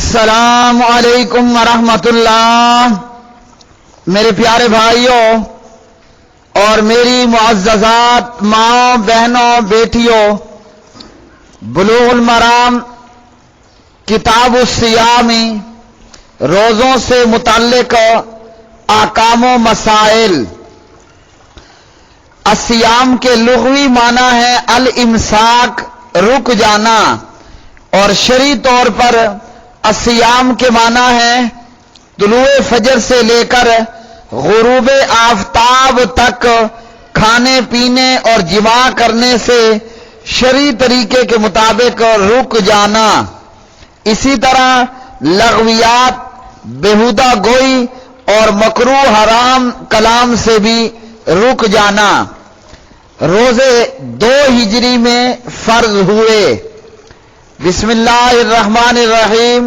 السلام علیکم ورحمۃ اللہ۔ میرے پیارے بھائیوں اور میری معززات ماں بہنوں بیٹیوں، بلوغ المرام کتاب الصیام روزوں سے متعلق احکام و مسائل۔ الصیام کے لغوی معنی ہے الامساک، رک جانا، اور شرعی طور پر الصیام کے معنی ہے طلوع فجر سے لے کر غروب آفتاب تک کھانے پینے اور جماع کرنے سے شرعی طریقے کے مطابق رک جانا۔ اسی طرح لغویات، بیہودہ گوئی اور مکروہ حرام کلام سے بھی رک جانا۔ روزے 2 ہجری میں فرض ہوئے۔ بسم اللہ الرحمن الرحیم۔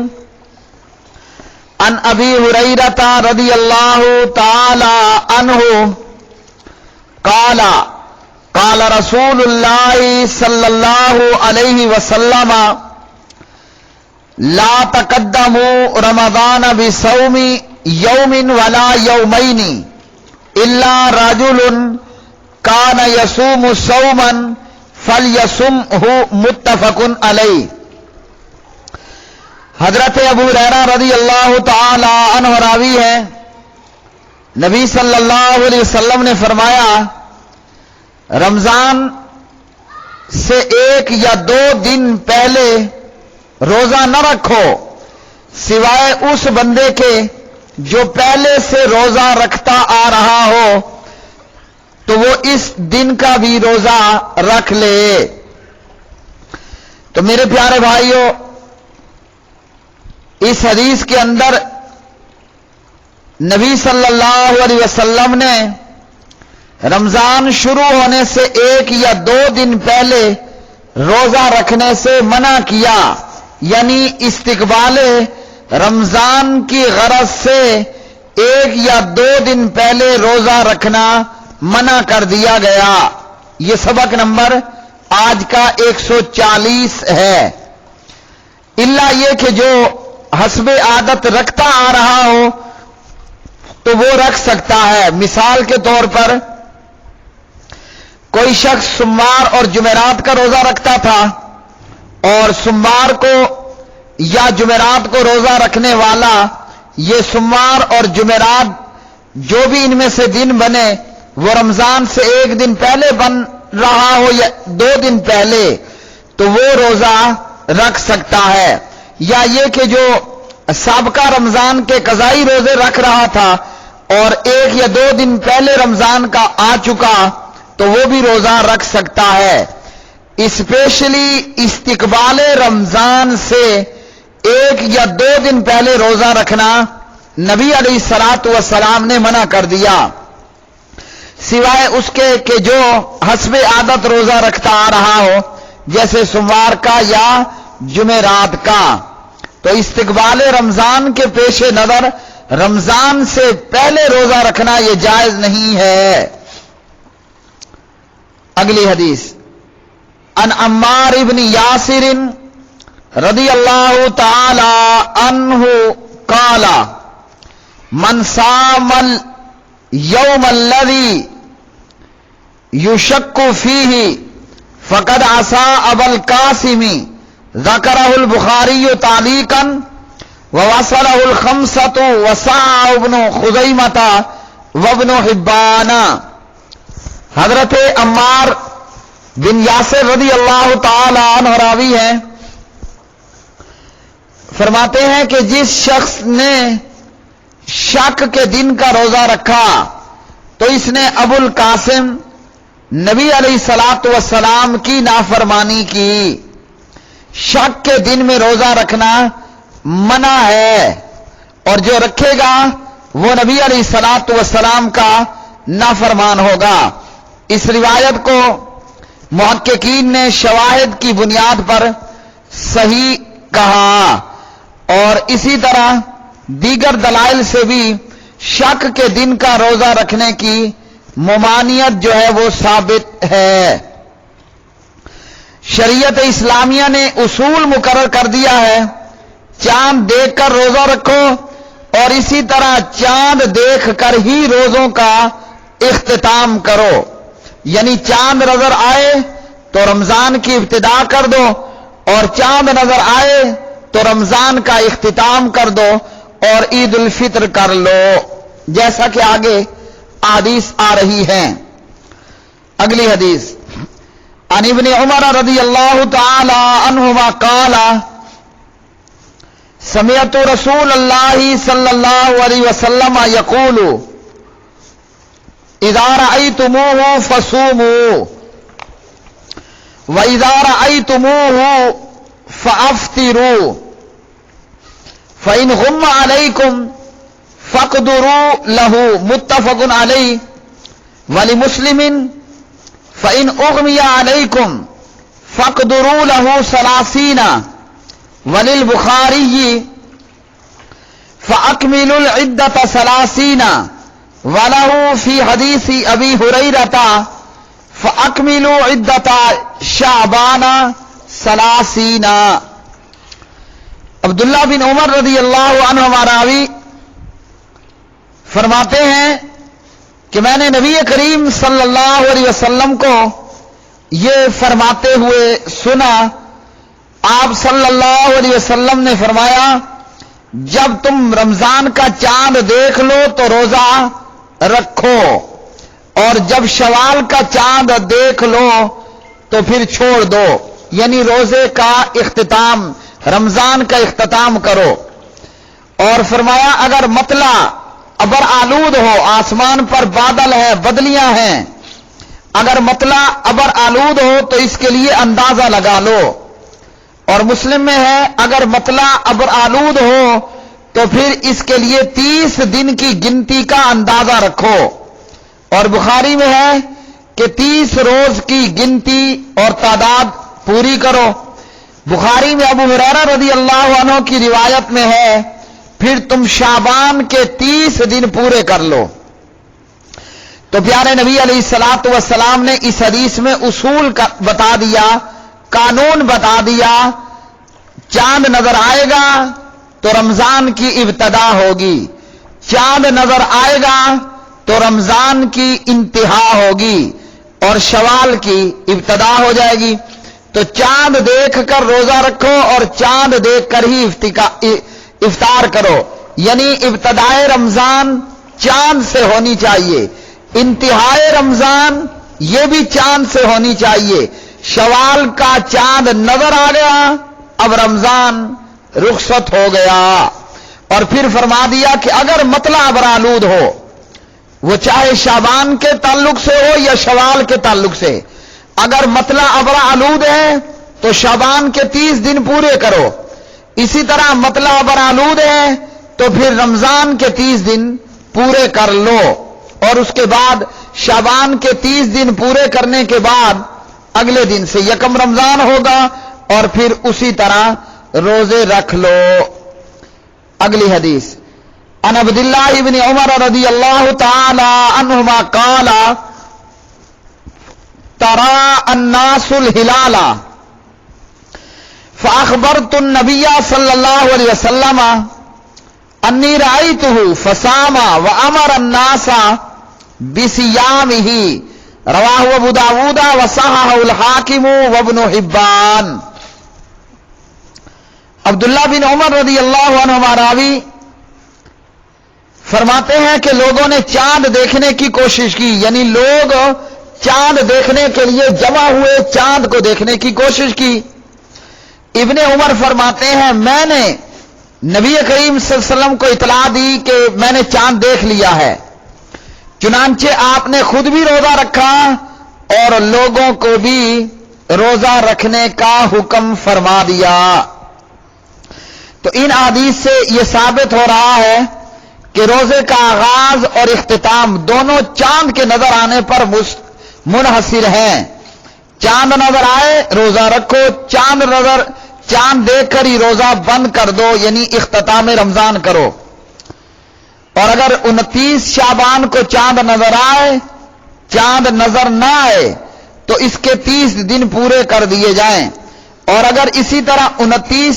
عن ابی ہریرہ رضی اللہ تعالی عنہ قال قال رسول اللہ صلی اللہ علیہ وسلم لا تقدموا رمضان بصوم یوم ولا یومین الا رجل کان یصوم صوما فلیصمہ، متفق علیہ۔ حضرت ابو ہریرہ رضی اللہ تعالی عنہ راوی ہے، نبی صلی اللہ علیہ وسلم نے فرمایا رمضان سے 1 یا 2 دن پہلے روزہ نہ رکھو سوائے اس بندے کے جو پہلے سے روزہ رکھتا آ رہا ہو تو وہ اس دن کا بھی روزہ رکھ لے۔ تو میرے پیارے بھائیوں، اس حدیث کے اندر نبی صلی اللہ علیہ وسلم نے رمضان شروع ہونے سے 1 یا 2 دن پہلے روزہ رکھنے سے منع کیا، یعنی استقبال رمضان کی غرض سے 1 یا 2 دن پہلے روزہ رکھنا منع کر دیا گیا۔ یہ سبق نمبر آج کا 140 ہے۔ الا یہ کہ جو حسب عادت رکھتا آ رہا ہو تو وہ رکھ سکتا ہے۔ مثال کے طور پر کوئی شخص سوموار اور جمعرات کا روزہ رکھتا تھا، اور سوموار کو یا جمعرات کو روزہ رکھنے والا یہ سوموار اور جمعرات جو بھی ان میں سے دن بنے وہ رمضان سے 1 دن پہلے بن رہا ہو یا 2 دن پہلے، تو وہ روزہ رکھ سکتا ہے۔ یا یہ کہ جو سابقہ رمضان کے قضائی روزے رکھ رہا تھا اور 1 یا 2 دن پہلے رمضان کا آ چکا تو وہ بھی روزہ رکھ سکتا ہے۔ اسپیشلی استقبال رمضان سے 1 یا 2 دن پہلے روزہ رکھنا نبی علیہ الصلوۃ والسلام نے منع کر دیا، سوائے اس کے کہ جو حسب عادت روزہ رکھتا آ رہا ہو، جیسے سوموار کا یا جمعرات کا۔ تو استقبال رمضان کے پیش نظر رمضان سے پہلے روزہ رکھنا یہ جائز نہیں ہے۔ اگلی حدیث عن عمار ابن یاسر رضی اللہ تعالی عنہ قال من صام اليوم الذي يشك فيه فقد عصى ابا القاسم، ذکرہ البخاری تعلیقا ووصلہ الخمسۃ وصححہ ابن خزیمہ وابن حبان۔ حضرت عمار بن یاسر رضی اللہ تعالی عنہ راوی ہیں، فرماتے ہیں کہ جس شخص نے شک کے دن کا روزہ رکھا تو اس نے ابو القاسم نبی علیہ الصلوۃ والسلام کی نافرمانی کی۔ شک کے دن میں روزہ رکھنا منع ہے، اور جو رکھے گا وہ نبی علیہ الصلوۃ والسلام کا نافرمان ہوگا۔ اس روایت کو محققین نے شواہد کی بنیاد پر صحیح کہا، اور اسی طرح دیگر دلائل سے بھی شک کے دن کا روزہ رکھنے کی ممانعت جو ہے وہ ثابت ہے۔ شریعت اسلامیہ نے اصول مقرر کر دیا ہے چاند دیکھ کر روزہ رکھو اور اسی طرح چاند دیکھ کر ہی روزوں کا اختتام کرو، یعنی چاند نظر آئے تو رمضان کی ابتدا کر دو اور چاند نظر آئے تو رمضان کا اختتام کر دو اور عید الفطر کر لو، جیسا کہ آگے احادیث آ رہی ہیں۔ اگلی حدیث عن ابن عمر رضی اللہ تعالی عنہما قال سمعت رسول اللہ صلی اللہ علیہ وسلم یقول اذا رأیتموه فصوموا وَإِذَا رَأَيْتُمُوهُ فَأَفْطِرُوا فَإِنْ غُمَّ عَلَيْكُمْ فَاقْدُرُوا لَهُ متفق علیہ وَلِمُسْلِمٍ فَإِنْ أُغْمِيَ عَلَيْكُمْ فَاقْدُرُوا لَهُ 30 وَلِلْبُخَارِيِّ فَأَكْمِلُوا الْعِدَّةَ 30 وَلَهُ فِي حَدِيثِ أَبِي هُرَيْرَةَ فَأَكْمِلُوا عِدَّةَ شَعْبَانَ 30۔ عبداللہ بن عمر رضی اللہ عنہ راوی فرماتے ہیں کہ میں نے نبی کریم صلی اللہ علیہ وسلم کو یہ فرماتے ہوئے سنا، آپ صلی اللہ علیہ وسلم نے فرمایا جب تم رمضان کا چاند دیکھ لو تو روزہ رکھو اور جب شوال کا چاند دیکھ لو تو پھر چھوڑ دو، یعنی روزے کا اختتام، رمضان کا اختتام کرو۔ اور فرمایا اگر مطلع ابر آلود ہو، آسمان پر بادل ہے، بدلیاں ہیں، اگر مطلع ابر آلود ہو تو اس کے لیے اندازہ لگا لو، اور مسلم میں ہے اگر مطلع ابر آلود ہو تو پھر اس کے لیے 30 دن کی گنتی کا اندازہ رکھو، اور بخاری میں ہے کہ 30 روز کی گنتی اور تعداد پوری کرو۔ بخاری میں ابو ہریرہ رضی اللہ عنہ کی روایت میں ہے پھر تم شعبان کے 30 دن پورے کر لو۔ تو پیارے نبی علیہ الصلوۃ والسلام نے اس حدیث میں اصول کا بتا دیا، قانون بتا دیا، چاند نظر آئے گا تو رمضان کی ابتدا ہوگی، چاند نظر آئے گا تو رمضان کی انتہا ہوگی اور شوال کی ابتدا ہو جائے گی۔ تو چاند دیکھ کر روزہ رکھو اور چاند دیکھ کر ہی افطار کرو، یعنی ابتدائے رمضان چاند سے ہونی چاہیے، انتہائے رمضان یہ بھی چاند سے ہونی چاہیے۔ شوال کا چاند نظر آ گیا، اب رمضان رخصت ہو گیا۔ اور پھر فرما دیا کہ اگر مطلع ابرآلود ہو، وہ چاہے شعبان کے تعلق سے ہو یا شوال کے تعلق سے، اگر مطلع ابرآلود ہے تو شعبان کے 30 دن پورے کرو، اسی طرح مطلع ابرآلود ہے تو پھر رمضان کے 30 دن پورے کر لو، اور اس کے بعد شعبان کے 30 دن پورے کرنے کے بعد اگلے دن سے یکم رمضان ہوگا اور پھر اسی طرح روزے رکھ لو۔ اگلی حدیث عن عبداللہ بن عمر رضی اللہ تعالی عنہما قال ترى الناس الهلال فأخبرت النبي صلى الله عليه وسلم أني رأيته فصام وأمر الناس بصيامه رواه ابو داود وصححه الحاکم وابن حبان۔ عبداللہ بن عمر رضی اللہ عنہ راوی فرماتے ہیں کہ لوگوں نے چاند دیکھنے کی کوشش کی، یعنی لوگ چاند دیکھنے کے لیے جمع ہوئے، چاند کو دیکھنے کی کوشش کی۔ ابن عمر فرماتے ہیں میں نے نبی کریم صلی اللہ علیہ وسلم کو اطلاع دی کہ میں نے چاند دیکھ لیا ہے، چنانچہ آپ نے خود بھی روزہ رکھا اور لوگوں کو بھی روزہ رکھنے کا حکم فرما دیا۔ تو ان احادیث سے یہ ثابت ہو رہا ہے کہ روزے کا آغاز اور اختتام دونوں چاند کے نظر آنے پر منحصر ہیں۔ چاند نظر آئے روزہ رکھو، چاند دیکھ کر ہی روزہ بند کر دو، یعنی اختتام رمضان کرو۔ اور اگر 29 شعبان کو چاند نظر آئے، چاند نظر نہ آئے تو اس کے 30 دن پورے کر دیے جائیں، اور اگر اسی طرح 29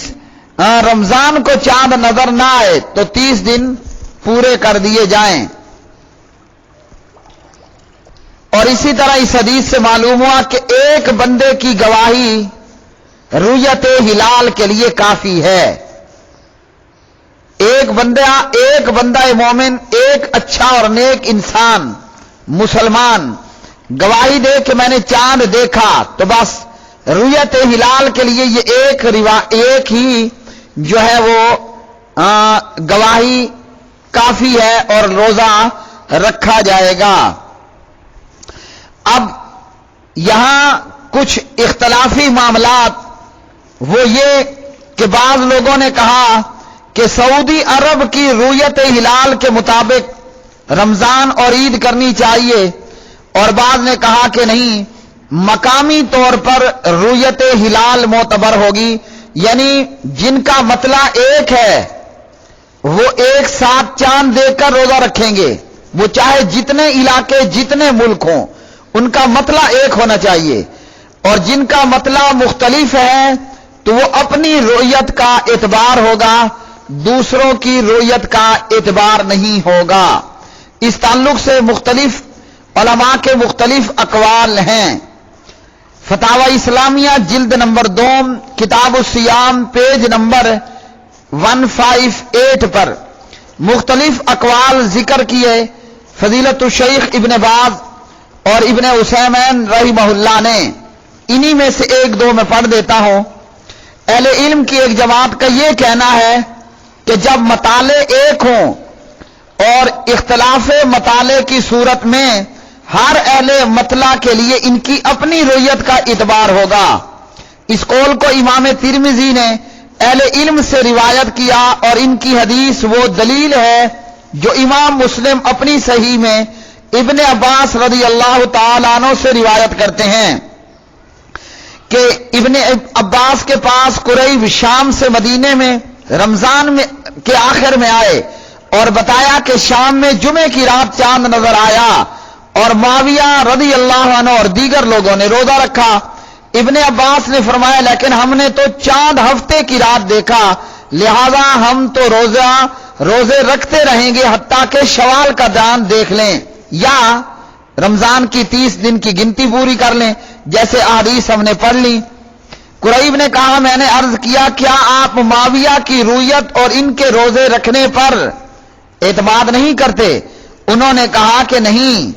رمضان کو چاند نظر نہ آئے تو 30 دن پورے کر دیے جائیں۔ اور اسی طرح اس حدیث سے معلوم ہوا کہ ایک بندے کی گواہی رؤیت ہلال کے لیے کافی ہے۔ ایک بندہ مومن، ایک اچھا اور نیک انسان مسلمان گواہی دے کہ میں نے چاند دیکھا تو بس رؤیت ہلال کے لیے یہ ایک ہی جو ہے وہ گواہی کافی ہے اور روزہ رکھا جائے گا۔ اب یہاں کچھ اختلافی معاملات وہ یہ کہ بعض لوگوں نے کہا کہ سعودی عرب کی رؤیت ہلال کے مطابق رمضان اور عید کرنی چاہیے، اور بعض نے کہا کہ نہیں، مقامی طور پر رؤیت ہلال معتبر ہوگی، یعنی جن کا مطلع ایک ہے وہ ایک ساتھ چاند دیکھ کر روزہ رکھیں گے، وہ چاہے جتنے علاقے جتنے ملک ہوں ان کا مطلع ایک ہونا چاہیے، اور جن کا مطلع مختلف ہے تو وہ اپنی رؤیت کا اعتبار ہوگا، دوسروں کی رؤیت کا اعتبار نہیں ہوگا۔ اس تعلق سے مختلف علماء کے مختلف اقوال ہیں۔ فتاوی اسلامیہ جلد نمبر 2 کتاب الصیام پیج نمبر 158 پر مختلف اقوال ذکر کیے فضیلت الشیخ ابن باز اور ابن عثیمین رحمہ اللہ نے۔ انہی میں سے ایک دو میں پڑھ دیتا ہوں۔ اہل علم کی ایک جماعت کا یہ کہنا ہے کہ جب مطالعے ایک ہوں اور اختلاف مطالعے کی صورت میں ہر اہل مطلع کے لیے ان کی اپنی رؤیت کا اعتبار ہوگا۔ اس قول کو امام ترمذی نے اہل علم سے روایت کیا، اور ان کی حدیث وہ دلیل ہے جو امام مسلم اپنی صحیح میں ابن عباس رضی اللہ تعالیٰ عنہ سے روایت کرتے ہیں کہ ابن عباس کے پاس قریب شام سے مدینے میں رمضان میں کے آخر میں آئے اور بتایا کہ شام میں جمعے کی رات چاند نظر آیا، اور معاویہ رضی اللہ عنہ اور دیگر لوگوں نے روزہ رکھا۔ ابن عباس نے فرمایا لیکن ہم نے تو چاند ہفتے کی رات دیکھا، لہذا ہم تو روزے رکھتے رہیں گے حتیٰ کہ شوال کا چاند دیکھ لیں یا رمضان کی 30 دن کی گنتی پوری کر لیں، جیسے احادیث ہم نے پڑھ لی۔ قریب نے کہا میں نے عرض کیا کیا آپ معاویہ کی رؤیت اور ان کے روزے رکھنے پر اعتماد نہیں کرتے؟ انہوں نے کہا کہ نہیں،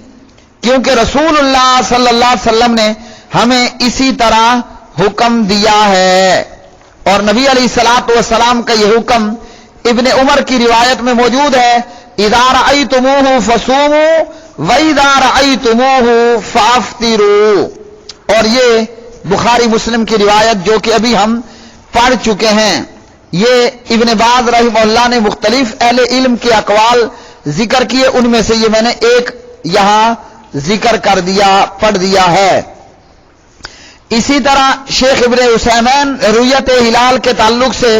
کیونکہ رسول اللہ صلی اللہ علیہ وسلم نے ہمیں اسی طرح حکم دیا ہے، اور نبی علیہ الصلوۃ والسلام کا یہ حکم ابن عمر کی روایت میں موجود ہے، اذا رأیتموہ فصوموا واذا رأیتموہ فافطروا، اور یہ بخاری مسلم کی روایت جو کہ ابھی ہم پڑھ چکے ہیں۔ یہ ابن باز رحمہ اللہ نے مختلف اہل علم کے اقوال ذکر کیے، ان میں سے یہ میں نے ایک یہاں ذکر کر دیا، پڑھ دیا ہے۔ اسی طرح شیخ ابن عثیمین رؤیت ہلال کے تعلق سے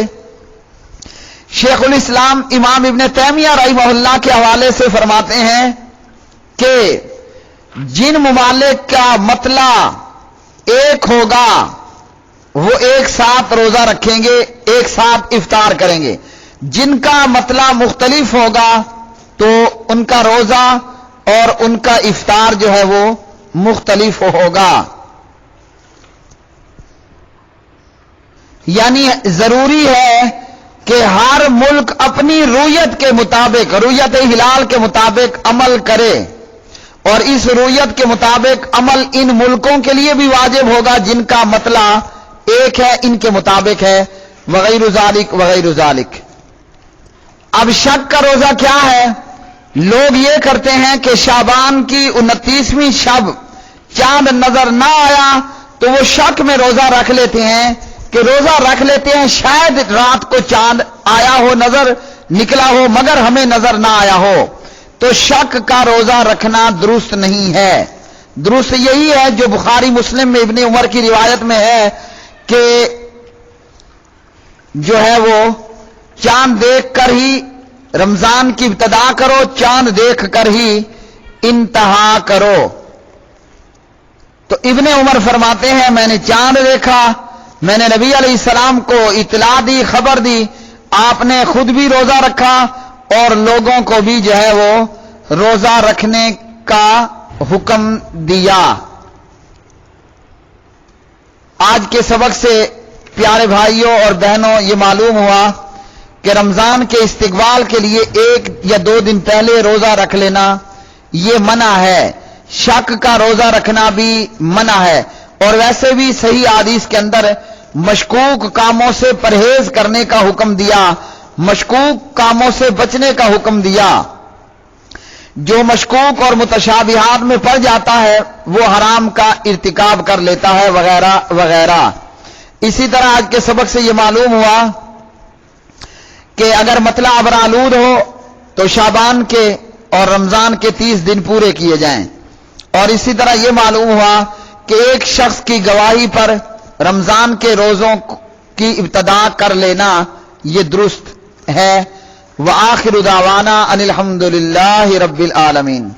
شیخ الاسلام امام ابن تیمیہ رحمہ اللہ کے حوالے سے فرماتے ہیں کہ جن ممالک کا مطلع ایک ہوگا وہ ایک ساتھ روزہ رکھیں گے، ایک ساتھ افطار کریں گے، جن کا مطلع مختلف ہوگا تو ان کا روزہ اور ان کا افطار جو ہے وہ مختلف ہوگا۔ یعنی ضروری ہے کہ ہر ملک اپنی رؤیت کے مطابق، رؤیت ہلال کے مطابق عمل کرے، اور اس رؤیت کے مطابق عمل ان ملکوں کے لیے بھی واجب ہوگا جن کا مطلع ایک ہے، ان کے مطابق ہے، وغیرہ ذالک وغیرہ ذالک۔ اب شک کا روزہ کیا ہے؟ لوگ یہ کرتے ہیں کہ شعبان کی 29ویں شب چاند نظر نہ آیا تو وہ شک میں روزہ رکھ لیتے ہیں کہ روزہ رکھ لیتے ہیں شاید رات کو چاند آیا ہو، نظر نکلا ہو، مگر ہمیں نظر نہ آیا ہو، تو شک کا روزہ رکھنا درست نہیں ہے۔ درست یہی ہے جو بخاری مسلم میں ابن عمر کی روایت میں ہے کہ جو ہے وہ چاند دیکھ کر ہی رمضان کی ابتدا کرو، چاند دیکھ کر ہی انتہا کرو۔ تو ابن عمر فرماتے ہیں میں نے چاند دیکھا، میں نے نبی علیہ السلام کو اطلاع دی، خبر دی، آپ نے خود بھی روزہ رکھا اور لوگوں کو بھی جو ہے وہ روزہ رکھنے کا حکم دیا۔ آج کے سبق سے پیارے بھائیوں اور بہنوں یہ معلوم ہوا کہ رمضان کے استقبال کے لیے 1 یا 2 دن پہلے روزہ رکھ لینا یہ منع ہے، شک کا روزہ رکھنا بھی منع ہے، اور ویسے بھی صحیح حدیث کے اندر مشکوک کاموں سے پرہیز کرنے کا حکم دیا، مشکوک کاموں سے بچنے کا حکم دیا۔ جو مشکوک اور متشابہات میں پڑ جاتا ہے وہ حرام کا ارتکاب کر لیتا ہے وغیرہ وغیرہ۔ اسی طرح آج کے سبق سے یہ معلوم ہوا کہ اگر مطلع ابرآلود ہو تو شعبان کے اور رمضان کے 30 دن پورے کیے جائیں، اور اسی طرح یہ معلوم ہوا کہ ایک شخص کی گواہی پر رمضان کے روزوں کی ابتدا کر لینا یہ درست ہے۔ وآخر دعوانا ان الحمد للہ رب العالمین۔